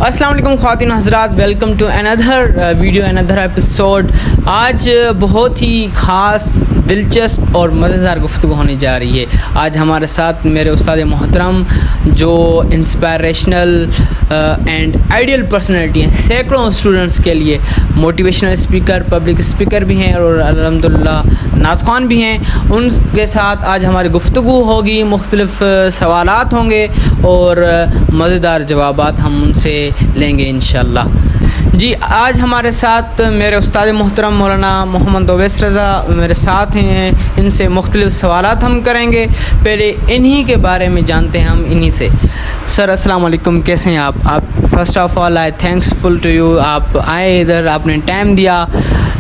السلام علیکم خواتین حضرات، welcome to another video another episode. آج بہت ہی خاص، دلچسپ اور مزیدار گفتگو ہونے جا رہی ہے۔ آج ہمارے ساتھ میرے استاد محترم جو انسپائریشنل اینڈ آئیڈیل پرسنالٹی ہیں، سینکڑوں اسٹوڈنٹس کے لیے موٹیویشنل اسپیکر، پبلک اسپیکر بھی ہیں اور الحمدللہ نعت خوان بھی ہیں۔ ان کے ساتھ آج ہماری گفتگو ہوگی، مختلف سوالات ہوں گے اور مزیدار جوابات ہم ان سے لیں گے انشاءاللہ۔ جی، آج ہمارے ساتھ میرے استاد محترم مولانا محمد اویس رضا میرے ساتھ ہیں۔ ان سے مختلف سوالات ہم کریں گے۔ پہلے انہی کے بارے میں جانتے ہیں ہم انہی سے۔ سر السلام علیکم، کیسے ہیں آپ؟ First of all I thankful to you, آپ آئے ادھر، آپ نے ٹائم دیا۔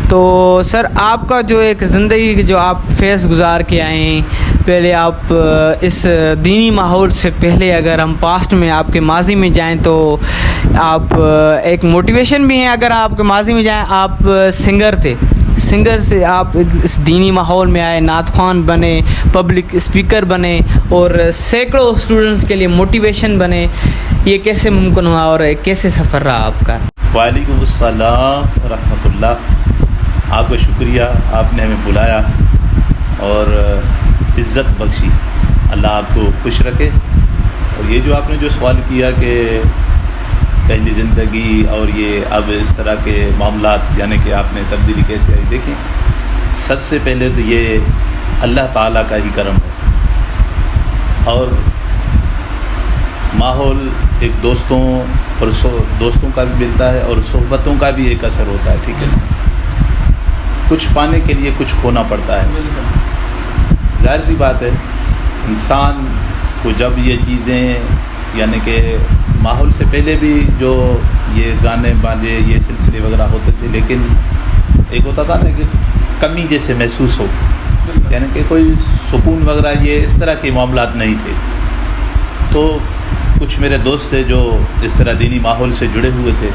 تو سر، آپ کا جو ایک زندگی جو آپ فیس گزار کے آئے ہیں، پہلے آپ اس دینی ماحول سے پہلے اگر ہم پاسٹ میں آپ کے ماضی میں جائیں تو آپ ایک موٹیویشن بھی ہیں۔ اگر آپ کے ماضی میں جائیں، آپ سنگر تھے، سنگر سے آپ اس دینی ماحول میں آئے، نعت خوان بنے، پبلک اسپیکر بنے اور سینکڑوں اسٹوڈنٹس کے لیے موٹیویشن بنے۔ یہ کیسے ممکن ہوا اور کیسے سفر رہا آپ کا؟ وعلیکم السلام ورحمۃ اللہ۔ آپ کا شکریہ، آپ نے ہمیں بلایا اور عزت بخشی۔ اللہ آپ کو خوش رکھے۔ اور یہ جو آپ نے جو سوال کیا کہ پہلی زندگی اور یہ اب اس طرح کے معاملات، یعنی کہ آپ نے تبدیلی کیسے آئی، دیکھیں سب سے پہلے تو یہ اللہ تعالیٰ کا ہی کرم ہے اور ماحول ایک دوستوں کا بھی ملتا ہے اور صحبتوں کا بھی ایک اثر ہوتا ہے، ٹھیک ہے نا۔ کچھ پانے کے لیے کچھ کھونا پڑتا ہے، ظاہر سی بات ہے۔ انسان کو جب یہ چیزیں، یعنی کہ ماحول سے پہلے بھی جو یہ گانے بانے یہ سلسلے وغیرہ ہوتے تھے، لیکن ایک ہوتا تھا نا کہ کمی جیسے محسوس ہو، یعنی کہ کوئی سکون وغیرہ یہ اس طرح کے معاملات نہیں تھے۔ تو کچھ میرے دوست تھے جو اس طرح دینی ماحول سے جڑے ہوئے تھے،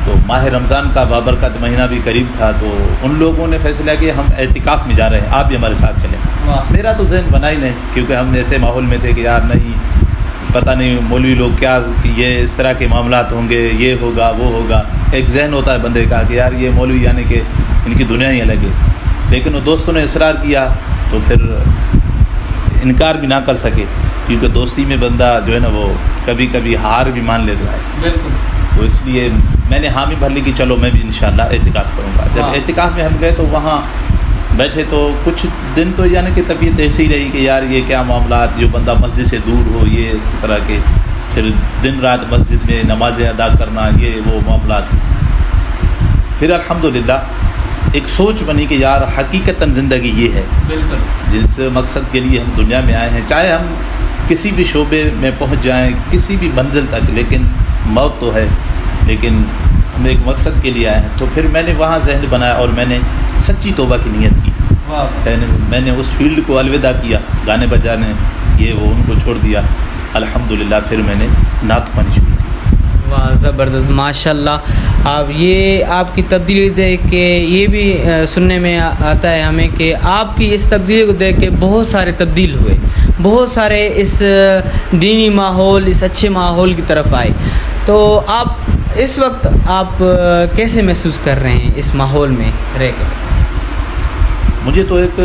تو ماہ رمضان کا بابرکت مہینہ بھی قریب تھا، تو ان لوگوں نے فیصلہ کیا کہ ہم اعتکاف میں جا رہے ہیں، آپ بھی ہمارے ساتھ چلیں۔ میرا تو ذہن بنا ہی نہیں، کیونکہ ہم ایسے ماحول میں تھے کہ یار نہیں، پتہ نہیں مولوی لوگ کیا کہ یہ اس طرح کے معاملات ہوں گے، یہ ہوگا وہ ہوگا۔ ایک ذہن ہوتا ہے بندے کا کہ یار یہ مولوی یعنی کہ ان کی دنیا ہی الگ ہے، لیکن وہ دوستوں نے اصرار کیا تو پھر انکار بھی نہ کر سکے، کیونکہ دوستی میں بندہ جو ہے نا وہ کبھی کبھی ہار بھی مان لیتا ہے۔ بالکل۔ تو اس لیے میں نے حامی بھر لی کہ چلو میں بھی انشاءاللہ اعتکاف کروں گا۔ جب اعتکاف میں ہم گئے تو وہاں بیٹھے تو کچھ دن تو یعنی کہ طبیعت ایسی ہی رہی کہ یار یہ کیا معاملات، جو بندہ مسجد سے دور ہو، یہ اس طرح کے پھر دن رات مسجد میں نمازیں ادا کرنا، یہ وہ معاملات۔ پھر الحمدللہ ایک سوچ بنی کہ یار حقیقتاً زندگی یہ ہے، بالکل، جس مقصد کے لیے ہم دنیا میں آئے ہیں، چاہے ہم کسی بھی شعبے میں پہنچ جائیں، کسی بھی منزل تک، لیکن موت تو ہے، لیکن ہم ایک مقصد کے لیے آئے ہیں۔ تو پھر میں نے وہاں ذہن بنایا اور میں نے سچی توبہ کی نیت کی۔ میں نے اس فیلڈ کو الوداع کیا، گانے بجانے یہ وہ ان کو چھوڑ دیا۔ الحمدللہ پھر میں نے نعت خوانی شروع کی۔ واہ، زبردست، ماشاء اللہ۔ آپ کی تبدیلی دیکھ کے یہ بھی سننے میں آتا ہے ہمیں کہ آپ کی اس تبدیلی کو دیکھ کے بہت سارے تبدیل ہوئے، بہت سارے اس دینی ماحول، اس اچھے ماحول کی طرف آئے۔ تو آپ اس وقت آپ کیسے محسوس کر رہے ہیں اس ماحول میں رہ کر؟ مجھے تو ایک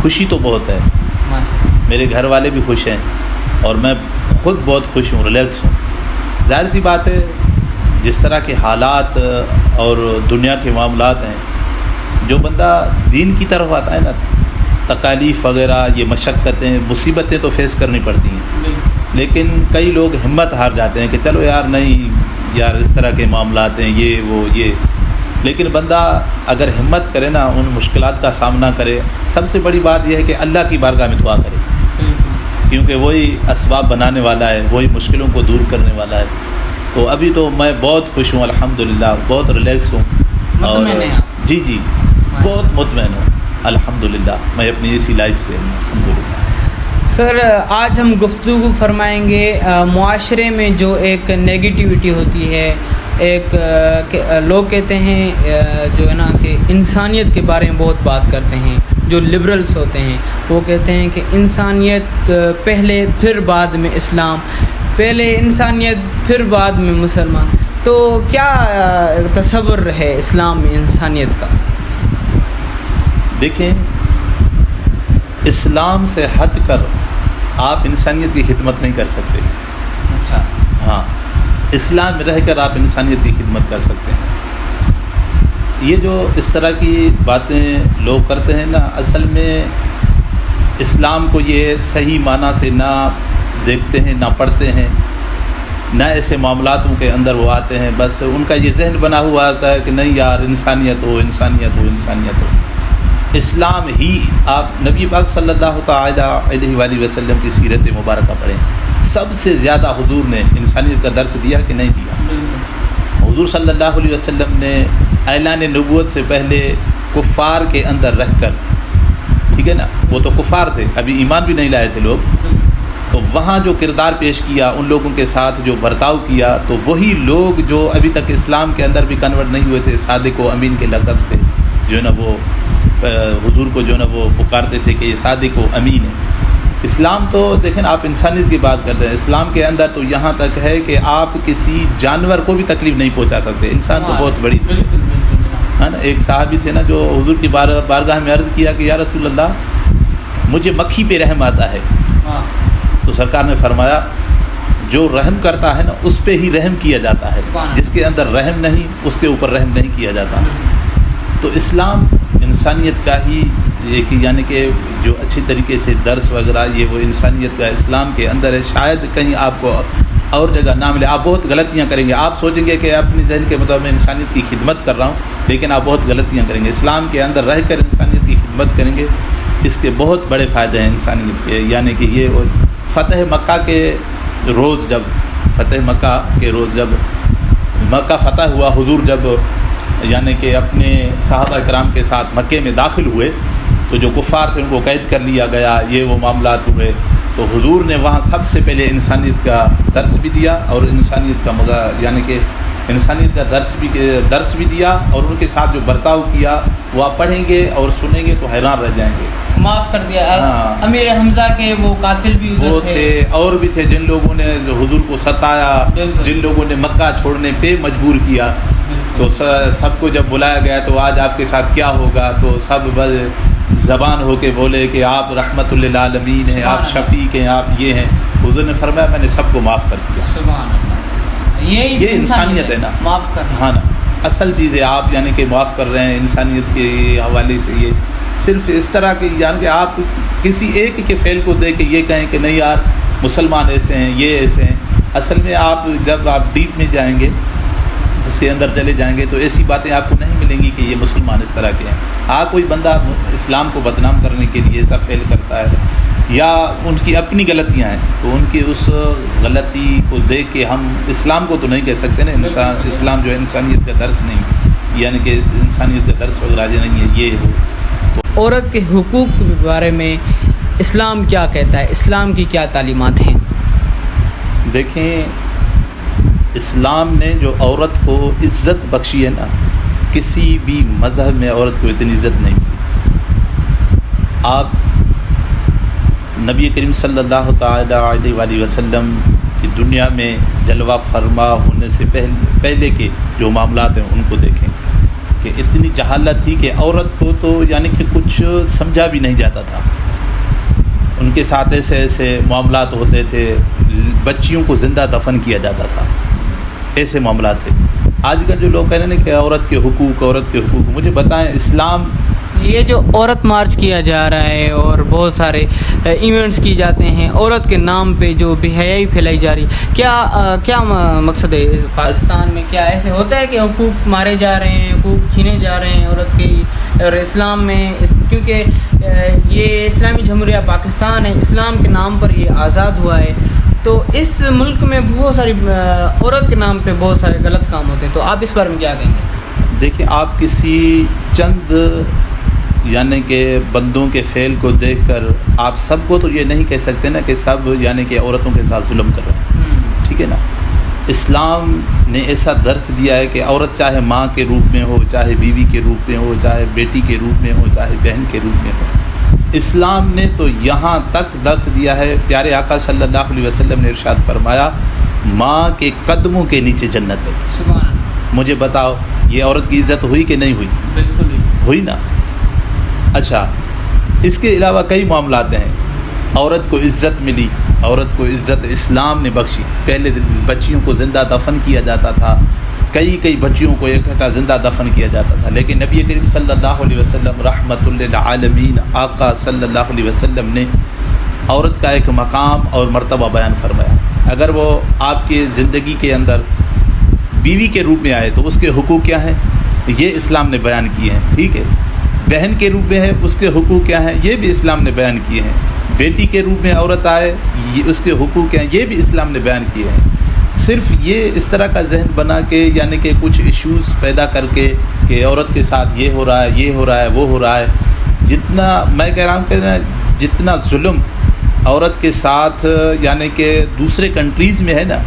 خوشی تو بہت ہے، میرے گھر والے بھی خوش ہیں اور میں خود بہت خوش ہوں، ریلیکس ہوں۔ ظاہر سی بات ہے، جس طرح کے حالات اور دنیا کے معاملات ہیں، جو بندہ دین کی طرف آتا ہے نا، تکالیف وغیرہ، یہ مشقتیں، مصیبتیں تو فیس کرنی پڑتی ہیں، لیکن کئی لوگ ہمت ہار جاتے ہیں کہ چلو یار نہیں یار اس طرح کے معاملات ہیں، یہ وہ یہ۔ لیکن بندہ اگر ہمت کرے نا، ان مشکلات کا سامنا کرے، سب سے بڑی بات یہ ہے کہ اللہ کی بارگاہ میں دعا کرے، کیونکہ وہی اسباب بنانے والا ہے، وہی مشکلوں کو دور کرنے والا ہے۔ تو ابھی تو میں بہت خوش ہوں، الحمدللہ بہت ریلیکس ہوں، اور جی بہت مطمئن ہوں الحمدللہ، میں اپنی اسی لائف سے الحمدللہ۔ سر، آج ہم گفتگو فرمائیں گے معاشرے میں جو ایک نیگیٹیوٹی ہوتی ہے، ایک لوگ کہتے ہیں جو ہے نا کہ انسانیت کے بارے میں بہت بات کرتے ہیں، جو لبرلس ہوتے ہیں وہ کہتے ہیں کہ انسانیت پہلے پھر بعد میں اسلام، پہلے انسانیت پھر بعد میں مسلمان. تو کیا تصور ہے اسلام میں انسانیت کا؟ دیکھیں، اسلام سے ہٹ کر آپ انسانیت کی خدمت نہیں کر سکتے. اچھا. ہاں، اسلام میں رہ کر آپ انسانیت کی خدمت کر سکتے ہیں. یہ جو اس طرح کی باتیں لوگ کرتے ہیں نا، اصل میں اسلام کو یہ صحیح معنی سے نہ دیکھتے ہیں، نہ پڑھتے ہیں، نہ ایسے معاملاتوں کے اندر وہ آتے ہیں. بس ان کا یہ ذہن بنا ہوا آتا ہے کہ نہیں یار، انسانیت ہو، انسانیت ہو، انسانیت ہو. اسلام ہی، آپ نبی پاک صلی اللہ تعالی علیہ وآلہ وسلم کی سیرت مبارکہ پڑھیں، سب سے زیادہ حضور نے انسانیت کا درس دیا کہ نہیں دیا؟ حضور صلی اللہ علیہ وسلم نے اعلان نبوت سے پہلے کفار کے اندر رہ کر، ٹھیک ہے نا، وہ تو کفار تھے، ابھی ایمان بھی نہیں لائے تھے لوگ، تو وہاں جو کردار پیش کیا، ان لوگوں کے ساتھ جو برتاؤ کیا، تو وہی لوگ جو ابھی تک اسلام کے اندر بھی کنورٹ نہیں ہوئے تھے، صادق و امین کے لقب سے جو ہے نا وہ حضور کو جو ہے نا وہ پکارتے تھے کہ یہ صادق و امین ہے. اسلام تو دیکھیں، آپ انسانیت کی بات کرتے ہیں، اسلام کے اندر تو یہاں تک ہے کہ آپ کسی جانور کو بھی تکلیف نہیں پہنچا سکتے. انسان تو بہت بڑی ہے نا. ایک صحابی تھے نا جو حضور کی بارگاہ میں عرض کیا کہ یا رسول اللہ، مجھے مکھی پہ رحم آتا ہے. تو سرکار نے فرمایا جو رحم کرتا ہے نا اس پہ ہی رحم کیا جاتا ہے، جس کے اندر رحم نہیں اس کے اوپر رحم نہیں کیا جاتا. تو اسلام انسانیت کا ہی ایک، یعنی کہ جو اچھی طریقے سے درس وغیرہ یہ وہ انسانیت کا اسلام کے اندر ہے. شاید کہیں آپ کو اور جگہ نہ ملے. آپ بہت غلطیاں کریں گے، آپ سوچیں گے کہ اپنی ذہن کے مطابق میں انسانیت کی خدمت کر رہا ہوں، لیکن آپ بہت غلطیاں کریں گے. اسلام کے اندر رہ کر انسانیت کی خدمت کریں گے، اس کے بہت بڑے فائدے ہیں انسانیت کے. یعنی کہ یہ فتح مکہ کے روز، جب فتح مکہ کے روز جب مکہ فتح ہوا، حضور جب یعنی کہ اپنے صحابہ کرام کے ساتھ مکے میں داخل ہوئے تو جو کفار تھے ان کو قید کر لیا گیا، یہ وہ معاملات ہوئے. تو حضور نے وہاں سب سے پہلے انسانیت کا درس بھی دیا اور انسانیت کا یعنی کہ انسانیت کا درس بھی دیا، اور ان کے ساتھ جو برتاؤ کیا وہ آپ پڑھیں گے اور سنیں گے تو حیران رہ جائیں گے. معاف کر دیا. امیر حمزہ کے وہ قاتل بھی وہ تھے، اور بھی تھے جن لوگوں نے حضور کو ستایا، جن لوگوں نے مکہ چھوڑنے پہ مجبور کیا. تو سب کو جب بلایا گیا تو آج آپ کے ساتھ کیا ہوگا، تو سب زبان ہو کے بولے کہ آپ رحمت للعالمین ہیں، آپ شفیق ہیں، آپ یہ ہیں. حضور نے فرمایا میں نے سب کو معاف کر دیا. سبحان اللہ. یہ انسانیت ہے نا، معاف کرنا. ہاں نا، اصل چیز ہے. آپ یعنی کہ معاف کر رہے ہیں انسانیت کے حوالے سے. یہ صرف اس طرح کی یعنی کہ آپ کسی ایک کے فعل کو دیکھ کے یہ کہیں کہ نہیں یار مسلمان ایسے ہیں، یہ ایسے ہیں. اصل میں آپ جب آپ ڈیپ میں جائیں گے، اس کے اندر چلے جائیں گے، تو ایسی باتیں آپ کو نہیں ملیں گی کہ یہ مسلمان اس طرح کے ہیں. کوئی بندہ اسلام کو بدنام کرنے کے لیے ایسا فعل کرتا ہے یا ان کی اپنی غلطیاں ہیں، تو ان کی اس غلطی کو دیکھ کے ہم اسلام کو تو نہیں کہہ سکتے نا. اسلام جو ہے انسانیت کا درس نہیں، یعنی کہ انسانیت کا درس وغیرہ نہیں ہے. یہ تو عورت کے حقوق کے بارے میں اسلام کیا کہتا ہے؟ اسلام کی کیا تعلیمات ہیں؟ دیکھیں، اسلام نے جو عورت کو عزت بخشی ہے نا، کسی بھی مذہب میں عورت کو اتنی عزت نہیں ملی. آپ نبی کریم صلی اللہ تعالی علیہ وآلہ وسلم کی دنیا میں جلوہ فرما ہونے سے پہلے کے جو معاملات ہیں ان کو دیکھیں کہ اتنی جہالت تھی کہ عورت کو تو یعنی کہ کچھ سمجھا بھی نہیں جاتا تھا. ان کے ساتھ ایسے معاملات ہوتے تھے، بچیوں کو زندہ دفن کیا جاتا تھا، ایسے معاملات تھے. آج کل جو لوگ کہہ رہے ہیں کہ عورت کے حقوق، مجھے بتائیں اسلام یہ جو عورت مارچ کیا جا رہا ہے اور بہت سارے ایونٹس کیے جاتے ہیں عورت کے نام پہ، جو بے حیائی پھیلائی جا رہی، کیا مقصد ہے؟ پاکستان میں کیا ایسے ہوتا ہے کہ حقوق مارے جا رہے ہیں، حقوق چھینے جا رہے ہیں عورت کے؟ اور اسلام میں کیونکہ یہ اسلامی جمہوریہ پاکستان ہے، اسلام کے نام پر یہ آزاد ہوا ہے، تو اس ملک میں بہت ساری عورت کے نام پہ بہت سارے غلط کام ہوتے ہیں. تو آپ اس بارے میں کیا کہیں گے؟ دیکھیں، آپ کسی چند یعنی کہ بندوں کے فعل کو دیکھ کر آپ سب کو تو یہ نہیں کہہ سکتے نا کہ سب یعنی کہ عورتوں کے ساتھ ظلم کر رہے ہیں. ٹھیک ہے نا. اسلام نے ایسا درس دیا ہے کہ عورت چاہے ماں کے روپ میں ہو، چاہے بیوی کے روپ میں ہو، چاہے بیٹی کے روپ میں ہو، چاہے بہن کے روپ میں ہو، اسلام نے تو یہاں تک درس دیا ہے، پیارے آقا صلی اللہ علیہ وسلم نے ارشاد فرمایا ماں کے قدموں کے نیچے جنت ہے۔ سبحان اللہ۔ مجھے بتاؤ یہ عورت کی عزت ہوئی کہ نہیں ہوئی؟ بالکل ہوئی نا۔ اچھا، اس کے علاوہ کئی معاملات ہیں۔ عورت کو عزت ملی، عورت کو عزت اسلام نے بخشی۔ پہلے بچیوں کو زندہ دفن کیا جاتا تھا، کئی بچیوں کو اکٹھا زندہ دفن کیا جاتا تھا، لیکن نبی کریم صلی اللہ علیہ وسلم رحمت للعالمین آقا صلی اللہ علیہ وسلم نے عورت کا ایک مقام اور مرتبہ بیان فرمایا۔ اگر وہ آپ کی زندگی کے اندر بیوی کے روپ میں آئے تو اس کے حقوق کیا ہیں، یہ اسلام نے بیان کیے ہیں، ٹھیک ہے۔ بہن کے روپ میں ہے، اس کے حقوق کیا ہیں، یہ بھی اسلام نے بیان کیے ہیں۔ بیٹی کے روپ میں عورت آئے، اس کے حقوق کیا ہیں، یہ بھی اسلام نے بیان کیے ہیں۔ صرف یہ اس طرح کا ذہن بنا کے، یعنی کہ کچھ ایشوز پیدا کر کے کہ عورت کے ساتھ یہ ہو رہا ہے، یہ ہو رہا ہے، وہ ہو رہا ہے، جتنا میں کہہ رہا ہوں کہ جتنا ظلم عورت کے ساتھ یعنی کہ دوسرے کنٹریز میں ہے نا،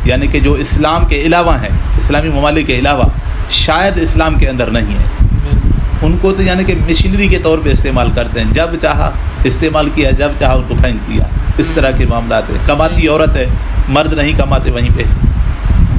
یعنی کہ جو اسلام کے علاوہ ہیں، اسلامی ممالک کے علاوہ، شاید اسلام کے اندر نہیں ہے۔ ان کو تو یعنی کہ مشینری کے طور پہ استعمال کرتے ہیں، جب چاہا استعمال کیا، جب چاہا ان کو پھینک دیا، اس طرح کے معاملات ہیں۔ کماتی عورت ہے، مرد نہیں کماتے، وہیں پہ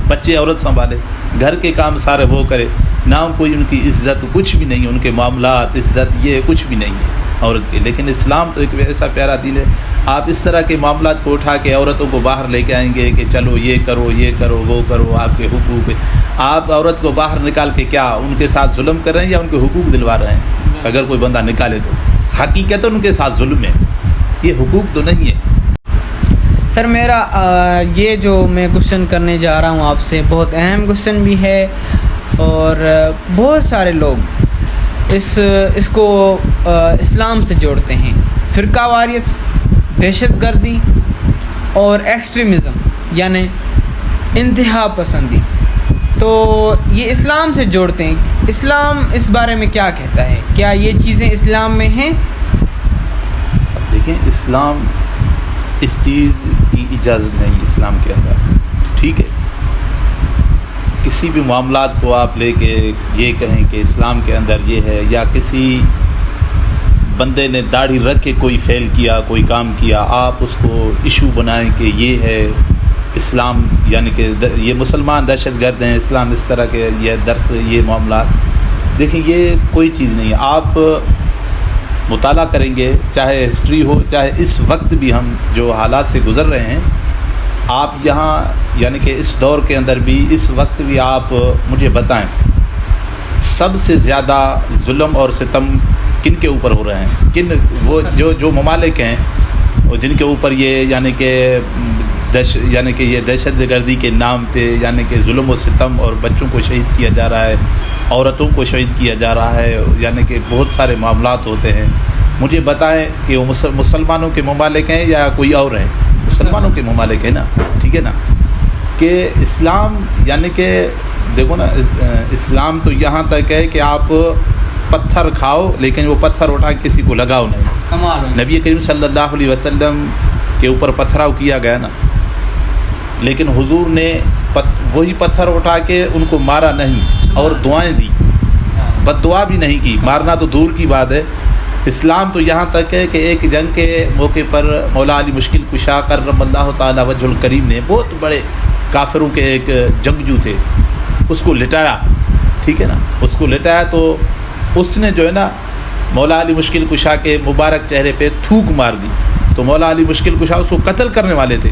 بچے عورت سنبھالے، گھر کے کام سارے وہ کرے، نہ کوئی ان کی عزت، کچھ بھی نہیں، ان کے معاملات، عزت، یہ کچھ بھی نہیں ہے عورت کے۔ لیکن اسلام تو ایک ایسا پیارا دین ہے، آپ اس طرح کے معاملات کو اٹھا کے عورتوں کو باہر لے کے آئیں گے کہ چلو یہ کرو، یہ کرو، وہ کرو، آپ کے حقوق ہے۔ آپ عورت کو باہر نکال کے کیا ان کے ساتھ ظلم کر رہے ہیں یا ان کے حقوق دلوا رہے ہیں؟ اگر کوئی بندہ نکالے تو حقیقت ان کے ساتھ ظلم ہے، یہ حقوق تو نہیں ہے۔ سر میرا یہ جو میں کوشچن کرنے جا رہا ہوں آپ سے، بہت اہم کوشچن بھی ہے، اور بہت سارے لوگ اس کو اسلام سے جوڑتے ہیں، فرقہ واریت، دہشت گردی اور ایکسٹریمزم یعنی انتہا پسندی، تو یہ اسلام سے جوڑتے ہیں۔ اسلام اس بارے میں کیا کہتا ہے؟ کیا یہ چیزیں اسلام میں ہیں؟ اب دیکھیں، اسلام اس چیز کی اجازت نہیں اسلام کے اندر، ٹھیک ہے۔ کسی بھی معاملات کو آپ لے کے یہ کہیں کہ اسلام کے اندر یہ ہے، یا کسی بندے نے داڑھی رکھ کے کوئی فعل کیا، کوئی کام کیا، آپ اس کو ایشو بنائیں کہ یہ ہے اسلام، یعنی کہ یہ مسلمان دہشت گرد ہیں، اسلام اس طرح کے، یہ درس، یہ معاملات، دیکھیں یہ کوئی چیز نہیں ہے۔ آپ مطالعہ کریں گے، چاہے ہسٹری ہو، چاہے اس وقت بھی ہم جو حالات سے گزر رہے ہیں، آپ یہاں یعنی کہ اس دور کے اندر بھی، اس وقت بھی آپ مجھے بتائیں سب سے زیادہ ظلم اور ستم کن کے اوپر ہو رہے ہیں؟ کن وہ جو ممالک ہیں جن کے اوپر یہ یعنی کہ یہ دہشت گردی کے نام پہ یعنی کہ ظلم و ستم، اور بچوں کو شہید کیا جا رہا ہے، عورتوں کو شہید کیا جا رہا ہے، یعنی کہ بہت سارے معاملات ہوتے ہیں۔ مجھے بتائیں کہ وہ مسلمانوں کے ممالک ہیں یا کوئی اور ہیں؟ مسلمانوں کے ممالک ہیں نا، ٹھیک ہے نا۔ کہ اسلام یعنی کہ دیکھو نا، اسلام تو یہاں تک ہے کہ آپ پتھر کھاؤ لیکن وہ پتھر اٹھا کے کسی کو لگاؤ نہیں۔ کمال ہے۔ نبی کریم صلی اللہ علیہ وسلم کے اوپر پتھراؤ کیا گیا نا، لیکن حضور نے وہی پتھر اٹھا کے ان کو مارا نہیں، اور دعائیں دی، بد دعا بھی نہیں کی، مارنا تو دور کی بات ہے۔ اسلام تو یہاں تک ہے کہ ایک جنگ کے موقع پر مولا علی مشکل کشا کرم اللہ تعالیٰ وجہ الکریم نے، بہت بڑے کافروں کے ایک جنگجو تھے، اس کو لٹایا، ٹھیک ہے نا، اس کو لٹایا تو اس نے جو ہے نا مولا علی مشکل کشا کے مبارک چہرے پہ تھوک مار دی، تو مولا علی مشکل کشا اس کو قتل کرنے والے تھے،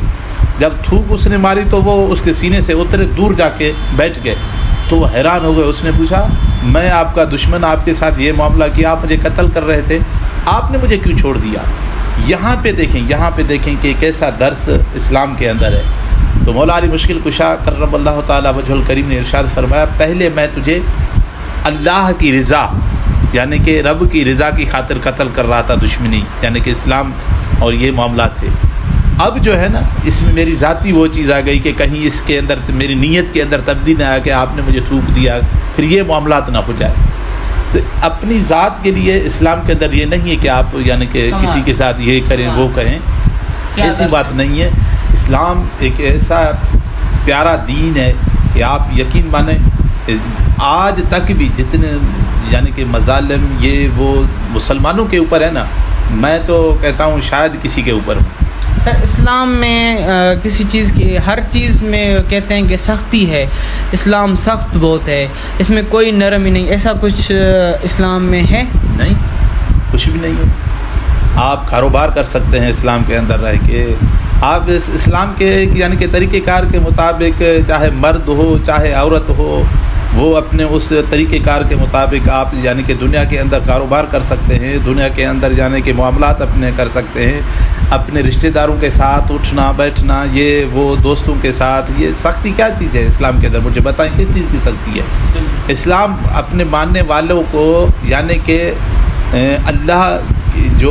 جب تھوک اس نے ماری تو وہ اس کے سینے سے اترے، دور جا کے بیٹھ گئے، تو وہ حیران ہو گئے۔ اس نے پوچھا میں آپ کا دشمن، آپ کے ساتھ یہ معاملہ کیا، آپ مجھے قتل کر رہے تھے، آپ نے مجھے کیوں چھوڑ دیا؟ یہاں پہ دیکھیں کہ کیسا درس اسلام کے اندر ہے۔ تو مولا علی مشکل کشا کرم اللہ تعالیٰ وجہ الکریم نے ارشاد فرمایا، پہلے میں تجھے اللہ کی رضا یعنی کہ رب کی رضا کی خاطر قتل کر رہا تھا، دشمنی یعنی کہ اسلام اور یہ معاملات تھے۔ اب جو ہے نا اس میں میری ذاتی وہ چیز آ گئی کہ کہیں اس کے اندر میری نیت کے اندر تبدیل نہ آیا کہ آپ نے مجھے تھوک دیا، پھر یہ معاملات نہ ہو جائے۔ تو اپنی ذات کے لیے اسلام کے اندر یہ نہیں ہے کہ آپ یعنی کہ کسی کے ساتھ یہ کریں وہ کریں، ایسی بات نہیں ہے۔ اسلام ایک ایسا پیارا دین ہے کہ آپ یقین مانیں، آج تک بھی جتنے یعنی کہ مظالم یہ وہ مسلمانوں کے اوپر ہے نا، میں تو کہتا ہوں شاید کسی کے اوپر ہوں۔ سر اسلام میں کسی چیز کی ہر چیز میں کہتے ہیں کہ سختی ہے، اسلام سخت بہت ہے، اس میں کوئی نرمی نہیں، ایسا کچھ اسلام میں ہے؟ نہیں، کچھ بھی نہیں ہے۔ آپ کاروبار کر سکتے ہیں اسلام کے اندر رہ کے، آپ اس اسلام کے یعنی کہ طریقہ کار کے مطابق، چاہے مرد ہو چاہے عورت ہو، وہ اپنے اس طریقہ کار کے مطابق آپ یعنی کہ دنیا کے اندر کاروبار کر سکتے ہیں، دنیا کے اندر یعنی کہ معاملات اپنے کر سکتے ہیں، اپنے رشتہ داروں کے ساتھ اٹھنا بیٹھنا، یہ وہ دوستوں کے ساتھ۔ یہ سختی کیا چیز ہے اسلام کے اندر؟ مجھے بتائیں کس چیز کی سختی ہے؟ اسلام اپنے ماننے والوں کو یعنی کہ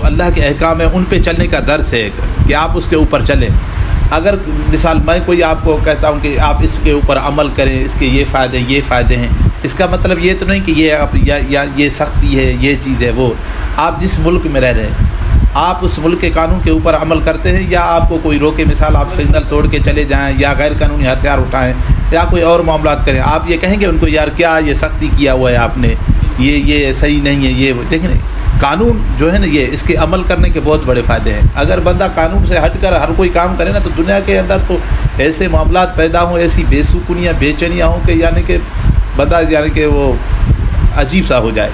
اللہ کے احکام ہیں ان پہ چلنے کا درس ہے کہ آپ اس کے اوپر چلیں۔ اگر مثال میں کوئی آپ کو کہتا ہوں کہ آپ اس کے اوپر عمل کریں، اس کے یہ فائدے ہیں، اس کا مطلب یہ تو نہیں کہ یہ آپ یا یہ سختی ہے، یہ چیز ہے۔ وہ آپ جس ملک میں رہ رہے ہیں، آپ اس ملک کے قانون کے اوپر عمل کرتے ہیں، یا آپ کو کوئی روکے، مثال آپ سگنل توڑ کے چلے جائیں یا غیر قانونی ہتھیار اٹھائیں یا کوئی اور معاملات کریں، آپ یہ کہیں گے ان کو یار کیا یہ سختی کیا ہوا ہے آپ نے، یہ صحیح نہیں ہے، یہ دیکھیں قانون جو ہے نا، یہ اس کے عمل کرنے کے بہت بڑے فائدے ہیں۔ اگر بندہ قانون سے ہٹ کر ہر کوئی کام کرے نا، تو دنیا کے اندر تو ایسے معاملات پیدا ہوں، ایسی بے سکونیاں بے چینیاں ہوں کہ یعنی کہ بندہ یعنی کہ وہ عجیب سا ہو جائے۔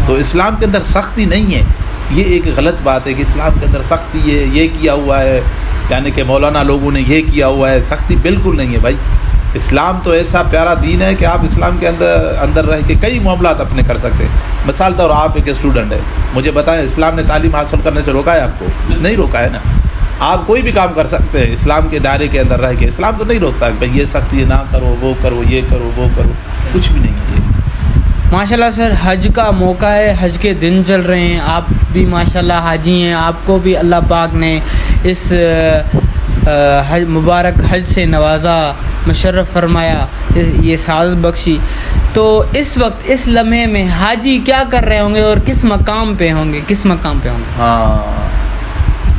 تو اسلام کے اندر سختی نہیں ہے، یہ ایک غلط بات ہے کہ اسلام کے اندر سختی ہے، یہ کیا ہوا ہے یعنی کہ مولانا لوگوں نے یہ کیا ہوا ہے۔ سختی بالکل نہیں ہے بھائی۔ اسلام تو ایسا پیارا دین ہے کہ آپ اسلام کے اندر رہ کے کئی معاملات اپنے کر سکتے ہیں۔ مثال طور آپ ایک اسٹوڈنٹ ہے، مجھے بتائیں اسلام نے تعلیم حاصل کرنے سے روکا ہے آپ کو؟ نہیں روکا ہے نا۔ آپ کوئی بھی کام کر سکتے ہیں اسلام کے دائرے کے اندر رہ کے، اسلام تو نہیں روکتا کہ بھائی یہ سختی نہ کرو، وہ کرو، یہ کرو، وہ کرو، کچھ بھی نہیں ہے۔ ماشاءاللہ سر، حج کا موقع ہے، حج کے دن چل رہے ہیں، آپ بھی ماشاءاللہ حاجی ہیں، آپ کو بھی اللہ پاک نے اس مبارک حج سے نوازا، مشرف فرمایا، یہ سعادت بخشی۔ تو اس وقت اس لمحے میں حاجی کیا کر رہے ہوں گے اور کس مقام پہ ہوں گے؟ ہاں،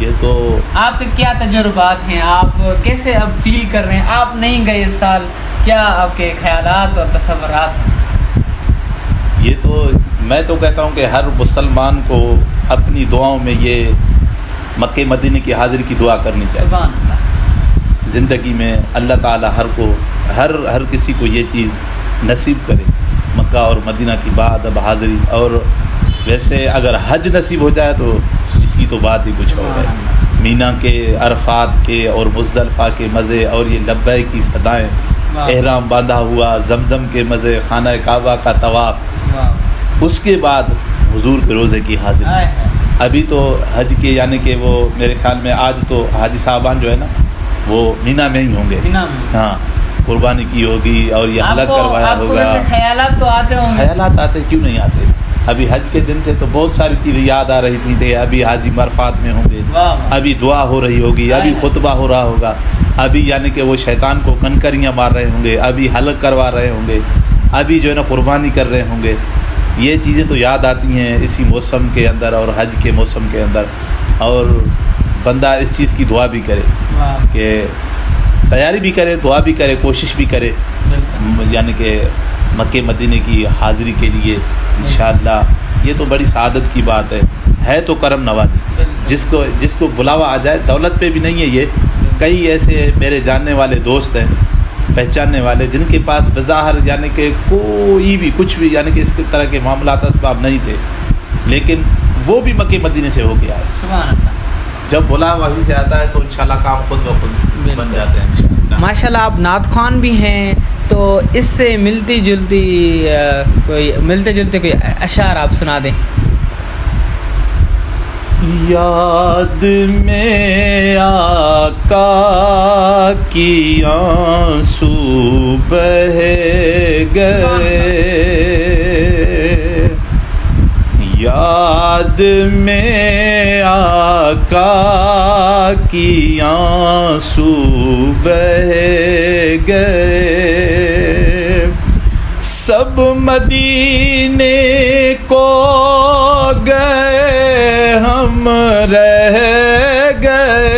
یہ تو آپ کے کیا تجربات ہیں؟ آپ کیسے اب فیل کر رہے ہیں؟ آپ نہیں گئے اس سال، کیا آپ کے خیالات اور تصورات ہیں؟ یہ تو میں تو کہتا ہوں کہ ہر مسلمان کو اپنی دعاؤں میں یہ مکہ مدینے کی حاضری کی دعا کرنی چاہیے۔ سبحان اللہ۔ زندگی میں اللہ تعالی ہر کسی کو یہ چیز نصیب کرے، مکہ اور مدینہ کی بات اب حاضری۔ اور ویسے اگر حج نصیب ہو جائے تو اس کی تو بات ہی کچھ ہو ہے۔ مینا کے، عرفات کے اور مزدلفہ کے مزے، اور یہ لبیک کی صدائیں، احرام باندھا ہوا، زمزم کے مزے، خانہ کعبہ کا طواف، اس کے بعد حضور کے روزے کی حاضری۔ ابھی تو حج کے یعنی کہ وہ میرے خیال میں آج تو حاجی صاحبان جو ہے نا وہ مینا میں ہی ہوں گے۔ ہاں، قربانی کی ہوگی اور یہ حلق کروایا ہوگا۔ خیالات تو آتے ہوں گے؟ خیالات آتے، کیوں نہیں آتے؟ ابھی حج کے دن تھے تو بہت ساری چیزیں یاد آ رہی تھیں، ابھی حاجی عرفات میں ہوں گے، ابھی دعا ہو رہی ہوگی، ابھی خطبہ ہو رہا ہوگا، ابھی یعنی کہ وہ شیطان کو کنکریاں مار رہے ہوں گے، ابھی حلق کروا رہے ہوں گے، ابھی جو ہے نا قربانی کر رہے ہوں گے۔ یہ چیزیں تو یاد آتی ہیں اسی موسم کے اندر اور حج کے موسم کے اندر، اور بندہ اس چیز کی دعا بھی کرے کہ تیاری بھی کرے، دعا بھی کرے، کوشش بھی کرے، یعنی کہ مکہ مدینے کی حاضری کے لیے انشاءاللہ۔ یہ تو بڑی سعادت کی بات ہے تو کرم نوازی، جس کو بلاوا آ جائے۔ دولت پہ بھی نہیں ہے یہ، کئی ایسے میرے جاننے والے دوست ہیں، پہچاننے والے، جن کے پاس بظاہر یعنی کہ کوئی بھی کچھ بھی یعنی کہ اس طرح کے معاملات اسباب نہیں تھے، لیکن وہ بھی مکہ مدینے سے ہو کے آئے۔ سبحان اللہ۔ جب بلا وہیں سے آتا ہے تو انشاءاللہ کام خود بخود بن جاتے ہیں انشاءاللہ۔ ماشاءاللہ آپ نعت خوان بھی ہیں، تو اس سے ملتے جلتے کوئی اشعار آپ سنا دیں۔ یاد میں آقا کی آنسو بہہ گئے، یاد میں آقا کی آنسو بہہ گئے، سب مدینے کو گئے، ہم رہ گئے،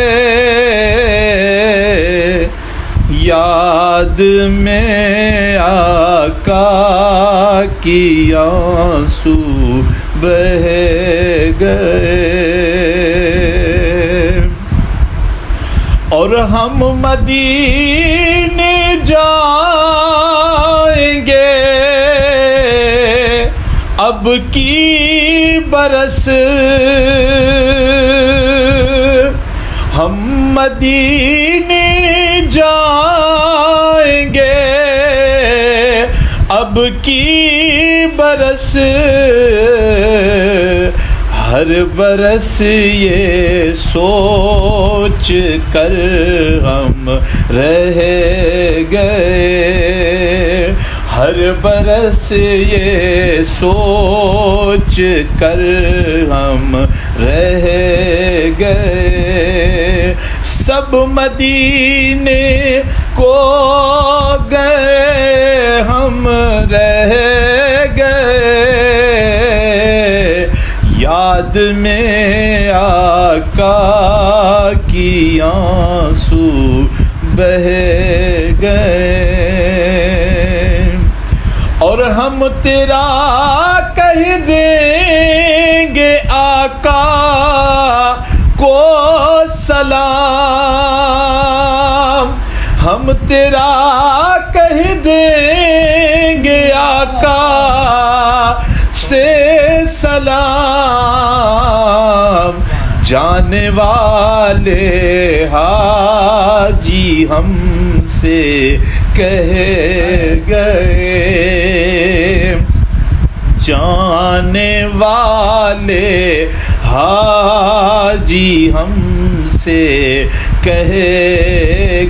یاد میں آقا کی آنسو بہہ گئے۔ اور ہم مدینے جائیں گے اب کی برس، ہم مدینے جائیں گے اب کی برس، ہر برس یہ سوچ کر ہم رہ گئے، ہر برس یہ سوچ کر ہم رہ گئے، سب مدینے کو گئے ہم رہ گئے، یاد میں آقا کی آنسو بہ گئے، اور ہم تیرا کہہ دیں گے آقا کو سلام، ہم تیرا کہہ دیں گے آقا سے سلام، جانے والے حاجی ہم سے کہہ گئے، جانے والے حاجی ہم سے کہہ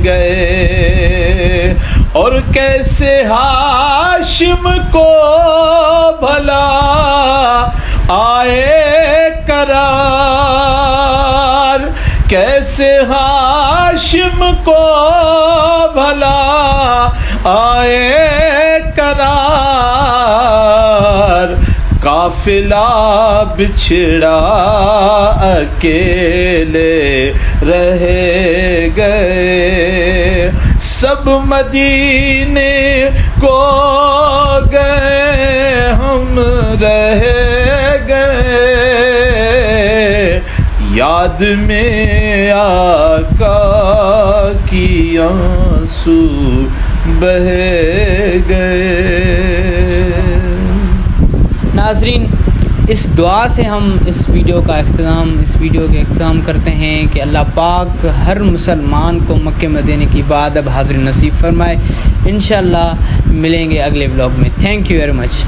گئے، اور کیسے ہاشم کو بھلا آئے قرار، کیسے ہاشم کو بھلا آئے قرار، قافلہ بچھڑا اکیلے رہ گئے، سب مدینے کو گئے ہم رہ گئے، یاد میں آقا کی آنسو بہ گئے۔ ناظرین، اس دعا سے ہم اس ویڈیو کے اختتام کرتے ہیں کہ اللہ پاک ہر مسلمان کو مکہ مدینے کی بعد اب حاضری نصیب فرمائے۔ انشاءاللہ ملیں گے اگلے ولاگ میں۔ Thank you very much.